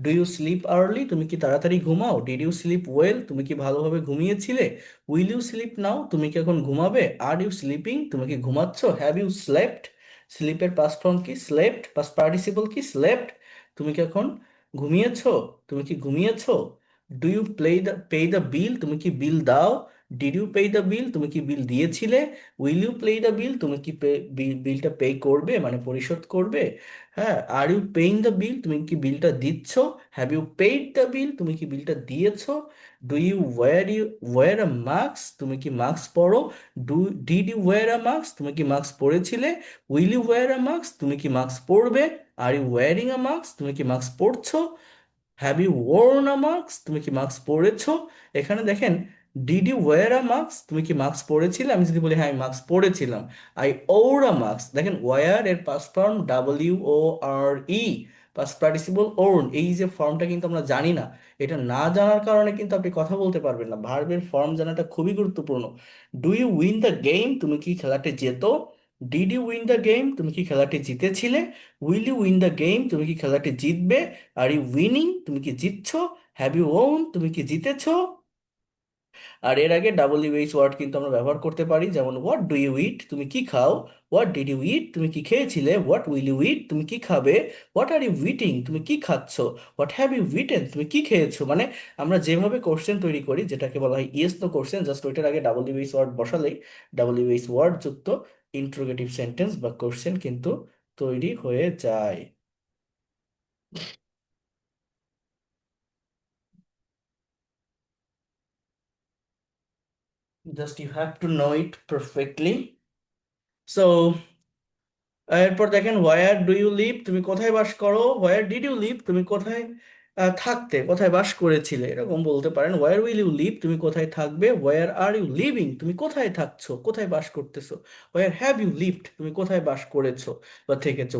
ডু ইউ স্লিপ আর্লি, তুমি কি তাড়াতাড়ি ঘুমাও? ডিড ইউ স্লিপ ওয়েল, তুমি কি ভালোভাবে ঘুমিয়েছিলে? উইল ইউ স্লিপ নাও, তুমি কি এখন ঘুমাবে? আর ইউ স্লিপিং, তুমি কি ঘুমাচ্ছ? হ্যাভ ইউ স্লেপ্ট, স্লিপের পাস্ট ফর্ম কি? স্লেপ্ট। পাস্ট পার্টিসিপল কি? স্লেপ্ট। তুমি কি এখন ঘুমিয়েছো? তুমি কি ঘুমিয়েছো? Do you pay the bill, তুমি কি বিল দাও? Did you pay the bill, তুমি কি বিল দিয়েছিলে? Will you pay the bill, তুমি কি বিলটা পে করবে, মানে পরিশোধ করবে? হ্যাঁ। আর ইউ পেইং দ্য বিল, তুমি কি বিলটা দিচ্ছ? Have you paid the bill, তুমি কি বিলটা দিয়েছো? Do you wear a mask, তুমি কি মাস্ক পরো? Do did you wear a mask, তুমি কি মাস্ক পরেছিলে? Will you wear a mask, তুমি কি মাস্ক পরবে? Are you wearing a mask, তুমি কি মাস্ক পরছো? Have you worn a mask, তুমি কি মাস্ক পরেছো? এখানে দেখেন, did you wear a mask, তুমি কি মাস্ক পরেছিলে? আমি যদি বলি হ্যাঁ আমি মাস্ক পরেছিলাম। আই ওর আ মাস্ক, দেখেন ওয়্যার এর past form WORE, past participle worn, এই যে ফর্মটা কিন্তু আমরা জানি না। এটা না জানার কারণে কিন্তু আপনি কথা বলতে পারবেন না। ভার্বের ফর্ম জানাটা খুবই গুরুত্বপূর্ণ। Do you win the game, তুমি কি খেলাটি জেতো? Did you win the game, তুমি কি খেলাটি জিতেছিলে? Will you win the game, তুমি কি খেলাটি জিতবে? আর ইউ উইনিং, তুমি কি জিতছো? হ্যাভ ইউ ওন, তুমি কি জিতেছো? আর এর আগে WH ওয়ার্ড কিন্তু আমরা ব্যবহার করতে পারি, যেমন হোয়াট ডু ইউ ইট, তুমি কি খাও? হোয়াট ডিড ইউ ইট, তুমি কি খেয়েছিলে? হোয়াট উইল ইউ ইট, তুমি কি খাবে? হোয়াট আর ইউ ইটিং, তুমি কি খাচ্ছো? হোয়াট হ্যাভ ইউ ইটেন, তুমি কি খেয়েছো? মানে আমরা যেভাবে কোশ্চেন তৈরি করি, যেটাকে বলা হয় ইয়েস নো কোশ্চেন, জাস্ট ওইটার আগে WH ওয়ার্ড বসালেই WH ওয়ার্ড যুক্ত ইন্টারোগেটিভ সেন্টেন্স বা কোশ্চেন কিন্তু তৈরি হয়ে যায়। Just you have to know it perfectly. So এরপর দেখেন, হোয়ার ডু ইউ লিভ, তুমি কোথায় বাস করো? হোয়ার ডিড ইউ লিভ, তুমি কোথায় থাকতে, কোথায় বাস করেছিলে, এরকম বলতে পারেন। হোয়ার উইল ইউ লিভ, তুমি কোথায় থাকবে? হোয়ার আর ইউ লিভিং, তুমি কোথায় থাকছো, কোথায় বাস করতেছো? হোয়ার হ্যাভ ইউ লিভড, তুমি কোথায় বাস করেছো বা থেকেছো?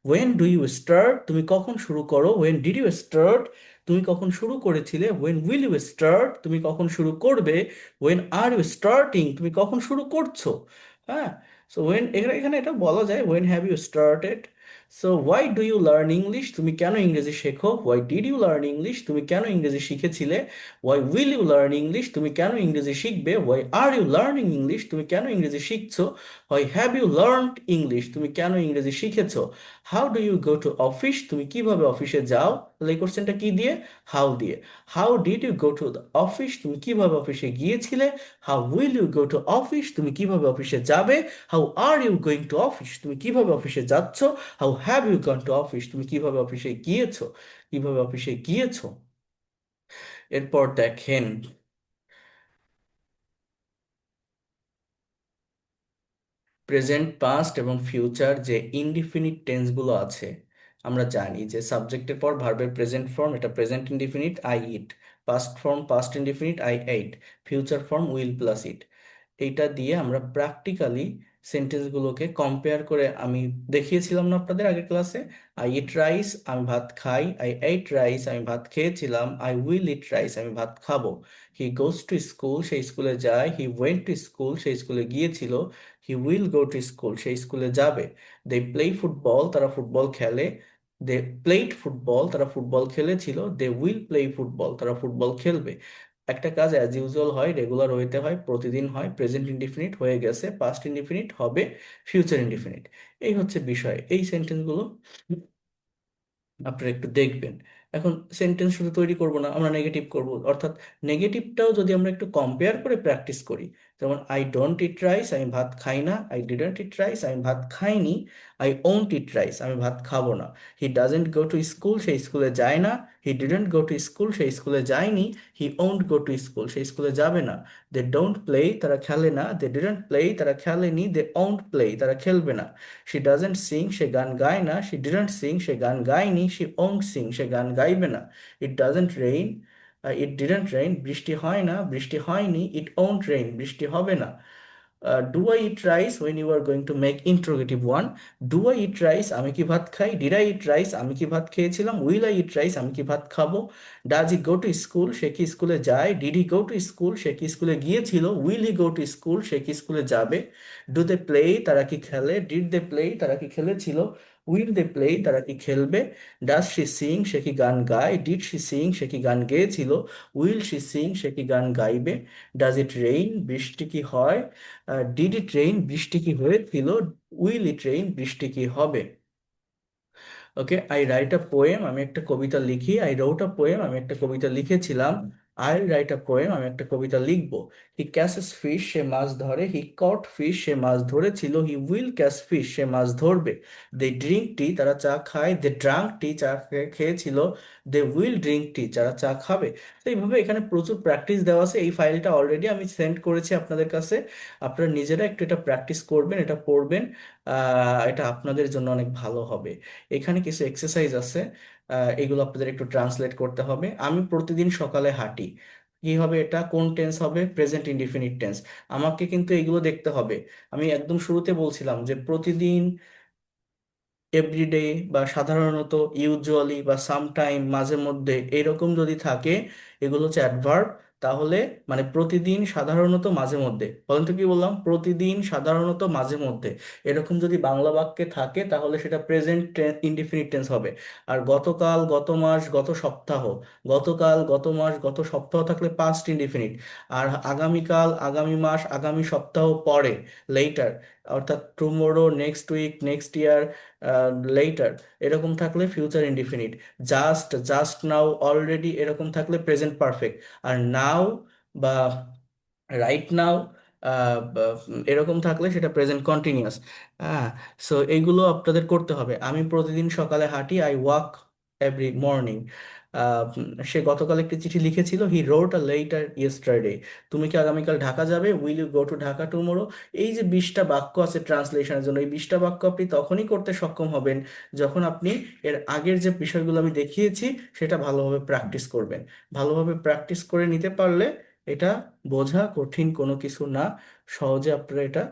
ওয়েন ডু ইউ স্টার্ট, তুমি কখন শুরু করো? ওয়েন ডিড ইউ স্টার্ট, তুমি কখন শুরু করেছিলে? ওয়েন উইল ইউ স্টার্ট, তুমি কখন শুরু করবে? ওয়েন আর ইউ স্টার্টিং, তুমি কখন শুরু করছো? হ্যাঁ। সো এখানে এখানে এটা বলা যায়, when have you started. So why do you learn English, তুমি কেন ইংরেজি শেখো? Why did you learn English, তুমি কেন ইংরেজি শিখেছিলে? Why will you learn English, তুমি কেন ইংরেজি শিখবে? Why are you learning English, তুমি কেন ইংরেজি শিখছো? Why have you learned English, তুমি কেন ইংরেজি শিখেছো? How do you go to office, তুমি কিভাবে অফিসে যাও? তাহলে এই কোশ্চেনটা কি দিয়ে? হাউ দিয়ে। How did you go to the office, তুমি কিভাবে অফিসে গিয়েছিলে? How will you go to office, তুমি কিভাবে অফিসে যাবে? How are you going to office, তুমি কিভাবে অফিসে যাচ্ছ? How have you gone to office, তুমি কিভাবে অফিসে গিয়েছো? কিভাবে অফিসে গিয়েছো? এরপর দেখেন, প্রেজেন্ট, পাস্ট এবং ফিউচার যে ইনডিফিনিট টেন্সগুলো আছে, আমরা জানি যে সাবজেক্টের পর ভার্বের প্রেজেন্ট ফর্ম, এটা present indefinite I eat, past form past indefinite I ate, future form will plus eat. এইটা দিয়ে আমরা প্র্যাকটিক্যালি সেন্টেন্সগুলোকে কম্পেয়ার করে, আমি দেখিয়েছিলাম না আপনাদের আগের ক্লাসে? আই ইট রাইস, আমি ভাত খাই। আই এইট রাইস, আমি ভাত খেয়েছিলাম। আই উইল ইট রাইস, আমি ভাত খাবো। হি গোজ টু স্কুল, সেই স্কুলে যায়। হি ওয়েন্ট টু স্কুল, সেই স্কুলে গিয়েছিল। He will go to school, সেই স্কুলে যাবে। দে প্লে ফুটবল, তারা ফুটবল খেলে। দে প্লেড ফুটবল, তারা ফুটবল খেলেছিল। দে উইল প্লে ফুটবল, তারা ফুটবল খেলবে। একটা কাজ অ্যাজ ইউজুয়াল হয়, রেগুলার হইতে হয়, প্রতিদিন হয়, প্রেজেন্ট ইনডিফিনিট হয়ে গেছে, পাস্ট ইনডিফিনিট হবে, ফিউচার ইনডিফিনিট। এই হচ্ছে বিষয়। এই সেন্টেন্সগুলো আপনারা একটু দেখবেন। এখন সেন্টেন্স শুধু তৈরি করব না, আমরা নেগেটিভ করব, অর্থাৎ নেগেটিভটাও যদি আমরা একটু কম্পেয়ার করে প্র্যাকটিস করি, যেমন আই ডোন্ট ইট রাইস, আমি ভাত খাই না। আই ডিডন্ট ইট রাইস, আমি ভাত খাইনি। আই ওন্ট ইট রাইস, আমি ভাত খাবো না। He doesn't go to school, সেই স্কুলে যায় না। He didn't go to school, সেই স্কুলে যায়নি। হি ওন্ট গো টু স্কুল, সেই স্কুলে যাবে না। দে ডোন্ট প্লে, তারা খেলে না। দে ডিডন্ট প্লে, তারা খেলেনি। দে ওন্ট প্লে, তারা খেলবে না। শি ডাজেন্ট সিং, সে গান গায় না। শি ডিডন্ট সিং, সে গান গায়নি। শি ওন্ট সিং, সে গান গাইবে না। It doesn't rain, it didn't rain, বৃষ্টি হয় না, বৃষ্টি হয়নি। ইট ওন্ট রেইন, বৃষ্টি হবে না। Do I eat rice when you are going to make interrogative one. Do I eat rice, আমি কি ভাত খাই? ডিড আই ইট রাইস, আমি কি ভাত খেয়েছিলাম? উইল আই ইট রাইস, আমি কি ভাত খাবো? Does he go to school, সে কি স্কুলে যায়? Did he go to school, সে কি স্কুলে গিয়েছিল? Will he go to school, সে কি স্কুলে যাবে? ডু দে প্লে, তারা কি খেলে? ডিড দে প্লে, তারা কি খেলেছিল? উইল দে প্লে, তারা কি খেলবে? ডাজ শি সিং, সে কি গান গায়? ডিড শি সিং, সে কি গান গেয়েছিল? উইল শি সিং, সে কি গান গাইবে? ডাজ ইট রেইন, বৃষ্টি কি হয়? ডিড ইট রেইন, বৃষ্টি কি হয়েছিল? উইল ইট রেইন, বৃষ্টি কি হবে? ওকে, আই রাইট আ পোয়েম, আমি একটা কবিতা লিখি। আই রোট আ পোয়েম, আমি একটা কবিতা লিখেছিলাম। আই রাইট আ পোয়েম, আমি একটা কবিতা লিখবো। হি ক্যাচেস ফিশ, সে মাছ ধরে। হি কট ফিশ, সে মাছ ধরেছিল। হি উইল ক্যাচ ফিশ, সে মাছ ধরবে। দে ড্রিঙ্ক টি, তারা চা খায়। দে ড্রাঙ্ক টি, চা খেয়েছিল। দে উইল ড্রিঙ্ক টি, যারা চা খাবে। তো এইভাবে এখানে প্রচুর প্র্যাকটিস দেওয়া আছে। এই ফাইলটা অলরেডি আমি সেন্ড করেছি আপনাদের কাছে। আপনারা নিজেরা একটু এটা প্র্যাকটিস করবেন, এটা পড়বেন। এটা আপনাদের জন্য অনেক ভালো হবে। এখানে কিছু এক্সারসাইজ আছে, এগুলো আপনাদের একটু ট্রান্সলেট করতে হবে। আমি প্রতিদিন সকালে হাঁটি, কি হবে এটা? কোন টেন্স হবে? Present indefinite tense. আমাকে কিন্তু এগুলো দেখতে হবে। আমি একদম শুরুতে বলছিলাম যে প্রতিদিন, এভরিডে, বা সাধারণত, ইউজুয়ালি, বা সামটাইম, মাঝে মধ্যে, এরকম যদি থাকে, এগুলো হচ্ছে অ্যাডভার্ব। তাহলে মানে প্রতিদিন, সাধারণত, মাঝে মধ্যে, বলেন তো কি বললাম? প্রতিদিন, সাধারণত, মাঝে মধ্যে, এরকম যদি বাংলা বাক্যে থাকে তাহলে সেটা প্রেজেন্ট ইনডিফিনিট টেন্স হবে। আর গতকাল, গত মাস, গত সপ্তাহ, গতকাল, গত মাস, গত সপ্তাহ থাকলে পাস্ট ইনডিফিনিট। আর আগামীকাল, আগামী মাস, আগামী সপ্তাহ পরে, লেটার, অর্থাৎ tomorrow, next week, next year, later, এরকম থাকলে future indefinite. Just, just now, already, এরকম থাকলে প্রেজেন্ট পারফেক্ট। আর নাও বা রাইট নাও এরকম থাকলে সেটা প্রেজেন্ট কন্টিনিউয়াস। হ্যাঁ, সো এইগুলো আপনাদের করতে হবে। আমি প্রতিদিন সকালে হাঁটি। I walk every morning. সে গতকাল একটি চিঠি লিখেছিল। He wrote a letter yesterday. তুমি কি আগামীকাল ঢাকা যাবে? Will you go to Dhaka tomorrow? এই যে 20টা বাক্য আছে ট্রান্সলেশনের জন্য, এই 20টা বাক্য আপনি তখনই করতে সক্ষম হবেন যখন আপনি এর আগের যে বিষয়গুলো আমি দেখিয়েছি সেটা ভালোভাবে প্র্যাকটিস করবেন। ভালোভাবে প্র্যাকটিস করে নিতে পারলে এটা বোঝা কঠিন কোনো কিছু না। সহজে আপনারা এটা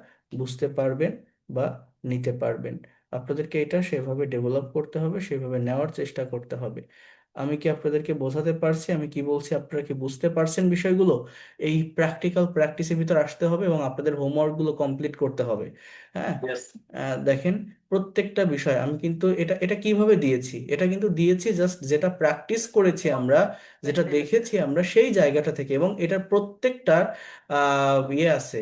বুঝতে পারবেন বা নিতে পারবেন। আপনাদেরকে এটা সেভাবে ডেভেলপ করতে হবে, সেভাবে নেওয়ার চেষ্টা করতে হবে। আমি কি আপনাদেরকে বোঝাতে পারছি আমি কি বলছি? আপনারা কি বুঝতে পারছেন বিষয়গুলো? এই প্র্যাকটিক্যাল প্র্যাকটিসের ভিতর আসতে হবে এবং আপনাদের হোমওয়ার্কগুলো কমপ্লিট করতে হবে। হ্যাঁ, Yes. দেখেন, প্রত্যেকটা বিষয় আমি কিন্তু এটা এটা কিভাবে দিয়েছি, এটা কিন্তু দিয়েছি জাস্ট যেটা প্র্যাকটিস করেছি আমরা, যেটা দেখেছি আমরা সেই জায়গাটা থেকে। এবং এটার প্রত্যেকটার ইয়ে আছে,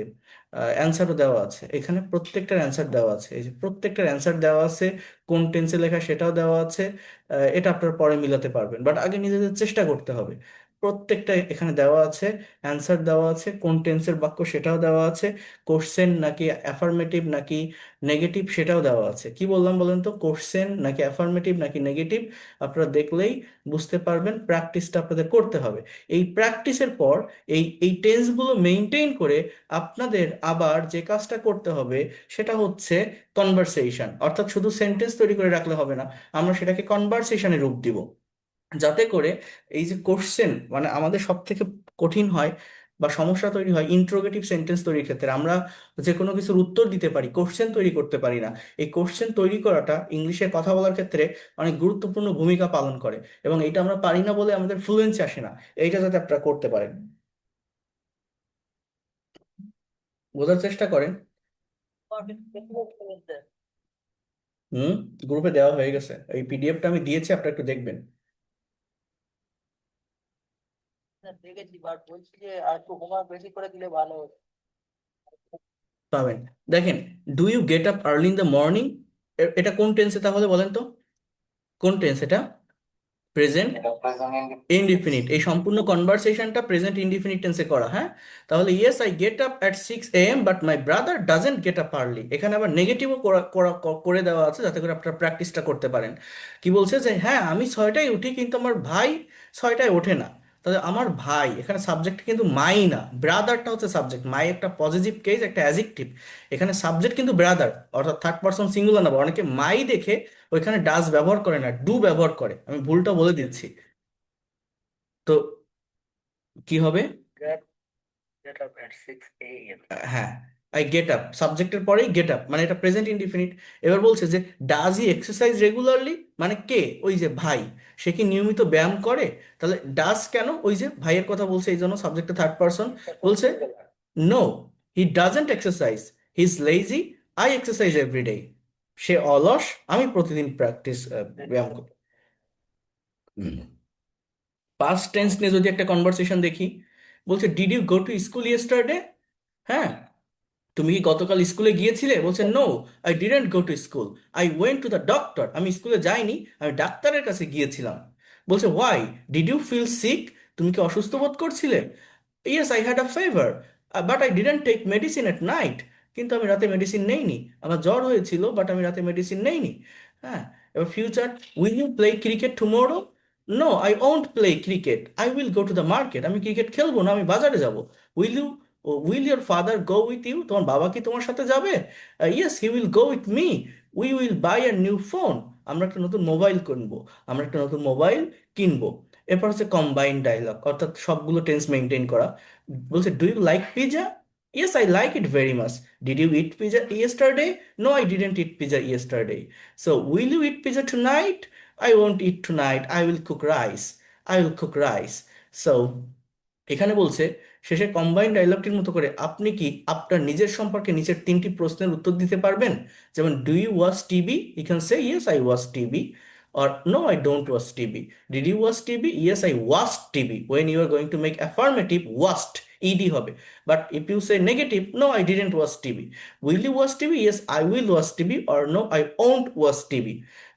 অ্যান্সারও দেওয়া আছে এখানে। প্রত্যেকটার অ্যান্সার দেওয়া আছে, এই যে প্রত্যেকটার অ্যান্সার দেওয়া আছে। কোন টেন্সে লেখা সেটাও দেওয়া আছে। এটা আপনারা পরে মিলাতে পারবেন, বাট আগে নিজেদের চেষ্টা করতে হবে। প্রত্যেকটা এখানে দেওয়া আছে, অ্যান্সার দেওয়া আছে, কোন টেন্সের বাক্য সেটাও দেওয়া আছে। কোশ্চেন নাকি অ্যাফার্মেটিভ নাকি নেগেটিভ সেটাও দেওয়া আছে। কি বললাম বলেন তো? কোশ্চেন নাকি অ্যাফার্মেটিভ নাকি নেগেটিভ? আপনারা দেখলেই বুঝতে পারবেন। প্র্যাকটিসটা আপনাদের করতে হবে। এই প্র্যাকটিসের পর এই টেন্সগুলো মেনটেন করে আপনাদের আবার যে কাজটা করতে হবে সেটা হচ্ছে কনভারসেশন। অর্থাৎ শুধু সেন্টেন্স তৈরি করে রাখলে হবে না, আমরা সেটাকে কনভারসেশনে রূপ দিব। যাতে করে এই যে কোশ্চেন, মানে আমাদের সব থেকে কঠিন হয় বা সমস্যা তৈরি হয় ইন্ট্রোগেটিভ সেন্টেন্স তৈরির ক্ষেত্রে। আমরা যে কোনো কিছুর উত্তর দিতে পারি, কোশ্চেন তৈরি করতে পারি না। এই কোশ্চেন তৈরি করাটা ইংলিশে কথা বলার ক্ষেত্রে অনেক গুরুত্বপূর্ণ ভূমিকা পালন করে, এবং এটা আমরা পারি না বলে আমাদের ফ্লুয়েন্সি আসে না। এইটা যাতে আপনারা করতে পারেন, বোঝার চেষ্টা করেন। হুম, গ্রুপে দেওয়া হয়ে গেছে, এই পিডিএফটা আমি দিয়েছি, আপনারা একটু দেখবেন। দেখেছি, বাট বলছি যে আর একটু হোমওয়ার্ক বেশি করে দিলে ভালো হতো। পাবেন। দেখেন, do you get up early in the morning, এটা কোন টেন্সে তাহলে বলেন তো? কোন টেন্স এটা? প্রেজেন্ট এটা প্রেজেন্ট ইনডিফিনিট। এই সম্পূর্ণ কনভারসেশনটা প্রেজেন্ট ইনডিফিনিট টেন্সে করা। হ্যাঁ, তাহলে yes I get up at 6 AM but my brother doesn't gate up early. এখানে আবার নেগেটিভও করে দেওয়া আছে যাতে করে আপনারা প্র্যাকটিসটা করতে পারেন। কি বলছে যে হ্যাঁ আমি 6টায় উঠি কিন্তু আমার ভাই 6টায় ওঠে না। তাহলে আমার ভাই, এখানে সাবজেক্ট কিন্তু মাই না, ব্রাদারটা হচ্ছে সাবজেক্ট। মাই একটা পজিটিভ কেস, একটা অ্যাজেক্টিভ। এখানে সাবজেক্ট কিন্তু ব্রাদার, অর্থাৎ থার্ড পারসন সিঙ্গুলার না। অনেকে মাই দেখে ওইখানে ডাজ ব্যবহার করে না, ডু ব্যবহার করে। আমি ভুলটা বলে দিচ্ছি। তো কি হবে? Get get up at 6 AM। হ্যাঁ, আই গেট আপ, সাবজেক্টের পরেই গেট আপ, মানে এটা প্রেজেন্ট ইনডিফিনিট। এবার বলছে যে ডাজ ই এক্সারসাইজ রেগুলারলি, মানে কে, ওই যে ভাই, সে কি নিয়মিত ব্যায়াম করে? তাহলে ডাজ কেন, ওই যে ভাইয়ের কথা বলছে, এই জন্য সাবজেক্টে থার্ড পারসন বলছে no, he doesn't exercise, he is lazy, I exercise every day. সে অলস, আমি প্রতিদিন ব্যায়াম করি। পাস্ট টেন্স নিয়ে যদি একটা কনভারসেশন দেখি, বলছে did you go to school yesterday? হ্যাঁ, তুমি কি গতকাল স্কুলে গিয়েছিলে? বলছে no, I didn't go to school, I went to the doctor. আমি স্কুলে যাইনি, আমি ডাক্তারের কাছে গিয়েছিলাম। বলছে why, did you feel sick? তুমি কি অসুস্থ বোধ করছিলে? Yes, I had a fever, but I didn't take medicine at night. কিন্তু আমি রাতে মেডিসিন নেইনি, আমার জ্বর হয়েছিল, বাট আমি রাতে মেডিসিন নেইনি। হ্যাঁ, এবার future, will you play cricket tomorrow? No, I won't play cricket, I will go to the market. আমি ক্রিকেট খেলবো না, আমি বাজারে যাব। Will you, will your father go with you? তোমার বাবা কি তোমার সাথে যাবে? Yes, he will go with me, we will buy a new phone. আমরা একটা নতুন মোবাইল কিনবো, আমরা একটা নতুন মোবাইল কিনবো। এরপর হচ্ছে কম্বাইন্ড ডায়লগ, অর্থাৎ সবগুলো টেন্স মেনটেন করা। বলছে do you like pizza? Yes, I like it very much. Did you eat pizza yesterday? No, I didn't eat pizza yesterday. So will you eat pizza tonight? I won't eat tonight, I will cook rice, I will cook rice. So এখানে বলছে শেষে combined ডায়লগটির মতো করে আপনি কি আপনার নিজের সম্পর্কে নিচের তিনটি প্রশ্নের উত্তর দিতে পারবেন? যেমন do you watch TV? You can say yes, I watch TV, or no, I don't watch TV. Did you watch TV? Yes, I watched TV. When you are going to make affirmative, watched, ed হবে। But if you say negative, no, I didn't watch TV. Will you watch TV? Yes, I will watch TV, or no, I won't watch TV।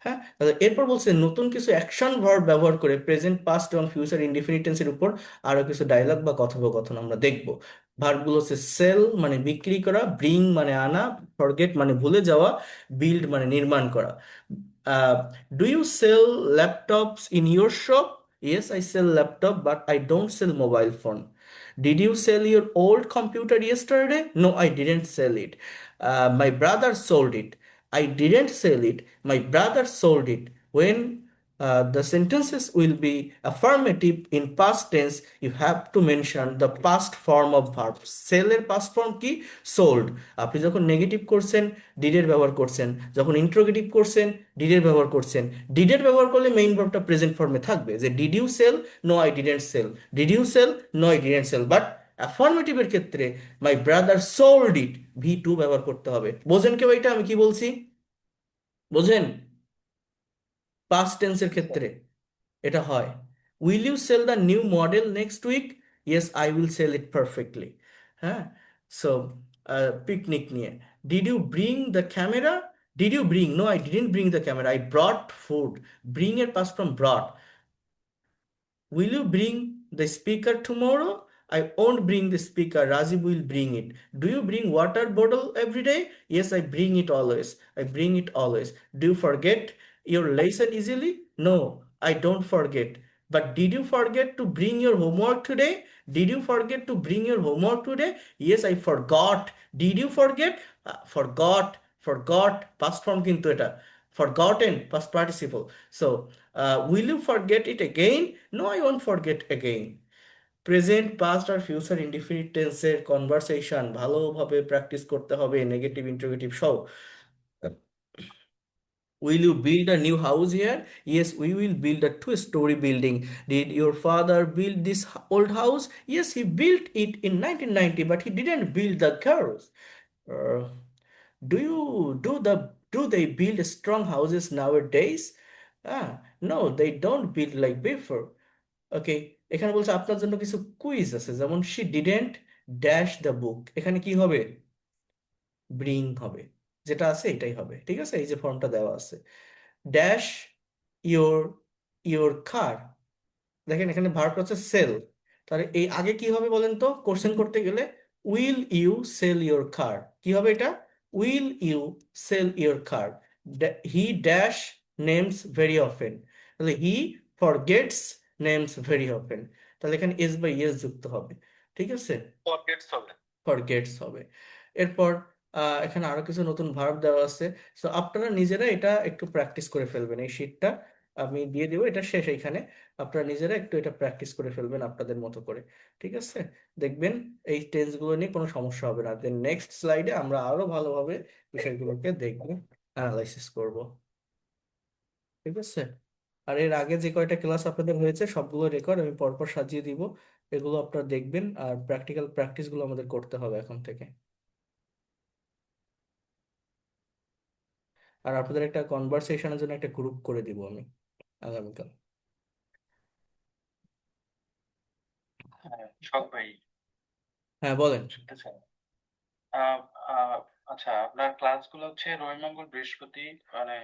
হ্যাঁ, তাহলে এরপর বলছে নতুন কিছু action verb ব্যবহার করে present, past এবং ফিউচার ইনডিফিনিট টেন্সের উপর আরো কিছু ডায়লগ বা কথোপকথন আমরা দেখব। ভার্বগুলো হচ্ছে সেল মানে বিক্রি করা, ব্রিং মানে আনা, ফরগেট মানে ভুলে যাওয়া, বিল্ড মানে নির্মাণ করা। Do you sell laptops in your shop? Yes, I sell laptop, but I don't sell mobile phone. Did you sell your old computer yesterday? No, I didn't sell it. My brother sold it. I didn't sell it, my brother sold it। When the sentences will be affirmative in past tense, you have to mention the past form of verb। sell এর past form কি? sold। আপনি যখন negative করছেন did এর ব্যবহার করছেন, যখন interrogative করছেন did এর ব্যবহার করছেন। did এর ব্যবহার করলে মেইন ভার্বটা প্রেজেন্ট ফর্মে থাকবে, যে did you sell? No, I didn't sell। did you sell? No, I didn't sell। But অ্যাফার্মেটিভের ক্ষেত্রে my brother sold it, V two ব্যবহার করতে হবে। বোঝেন কেউ এটা আমি কি বলছি? বোঝেন? পাস্ট টেন্সের ক্ষেত্রে এটা হয়। Will you sell the new model next week? Yes, I will sell it perfectly. হ্যাঁ, সো পিকনিক নিয়ে, did you bring the camera? Did you bring? No, I didn't bring the camera, I brought food. Bring এর past from brought. Will you bring the speaker tomorrow? I won't bring the speaker. Rajiv will bring it. Do you bring water bottle every day? Yes, I bring it always. I bring it always. Do you forget your lesson easily? No, I don't forget. But did you forget to bring your homework today? Did you forget to bring your homework today? Yes, I forgot. Did you forget? Forgot, forgot, past form কিন্তু এটা, forgotten, past participle। So will you forget it again? No, I won't forget again। Present, past আর future indefinite টেন্সের conversation ভালোভাবে practice করতে হবে, negative interrogative সহ। Will you build a new house here? Yes, we will build a two-story building. Did your father build this old house? Yes, he built it in 1990, but he didn't build the cars. Uh, do they build strong houses nowadays? No, they don't build like before। ওকে, এখানে বলছে আপনার জন্য কিছু quiz আছে, যেমন she didn't dash the book, এখানে কি হবে? ব্রিং হবে, যেটা আছে এটাই হবে। ঠিক আছে, এই যে ফর্মটা দেওয়া আছে, ড্যাশ ইওর, ইওর কার। দেখেন এখানে ভার্বটা হচ্ছে সেল, তাহলে এই আগে কি হবে বলেন তো, কোশ্চেন করতে গেলে will you sell your car, কি হবে এটা? Will you sell your car. He dash names very often, তাহলে he forgets names very often. তাহলে এখানে এস বাই এস যুক্ত হবে। ঠিক আছে, ফরগেটস হবে। এরপর এখানে আরো কিছু নতুন ভার্ব দেওয়া আছে। সো আপনারা নিজেরা এটা একটু প্র্যাকটিস করে ফেলবেন এই শীটটা। আমি দিয়ে দিব, এটা শেষ এইখানে। আপনারা নিজেরা একটু এটা প্র্যাকটিস করে ফেলবেন আপনাদের মতো করে। ঠিক আছে? দেখবেন এই টেন্সগুলো নিয়ে কোনো সমস্যা হবে না। দেন নেক্সট স্লাইডে আমরা আরো ভালোভাবে বিষয়গুলোকে দেখব, অ্যানালাইসিস করব। ঠিক আছে? আর এর আগে যে কয়টা ক্লাস আপনাদের হয়েছে সবগুলো রেকর্ড আমি পরপর সাজিয়ে দিব, এগুলো আপনারা দেখবেন। আর প্র্যাকটিক্যাল প্র্যাকটিসগুলো আমাদের করতে হবে এখন থেকে। আর আপনাদের একটা কনভারসেশনের জন্য একটা গ্রুপ করে দিব আমি আগামীকাল। হ্যাঁ, শখ ভাই, হ্যাঁ বলেন। শুনতেছেন? আহ, আহ, আচ্ছা, আপনার ক্লাসগুলো হচ্ছে রবি, মঙ্গল, বৃহস্পতি, মানে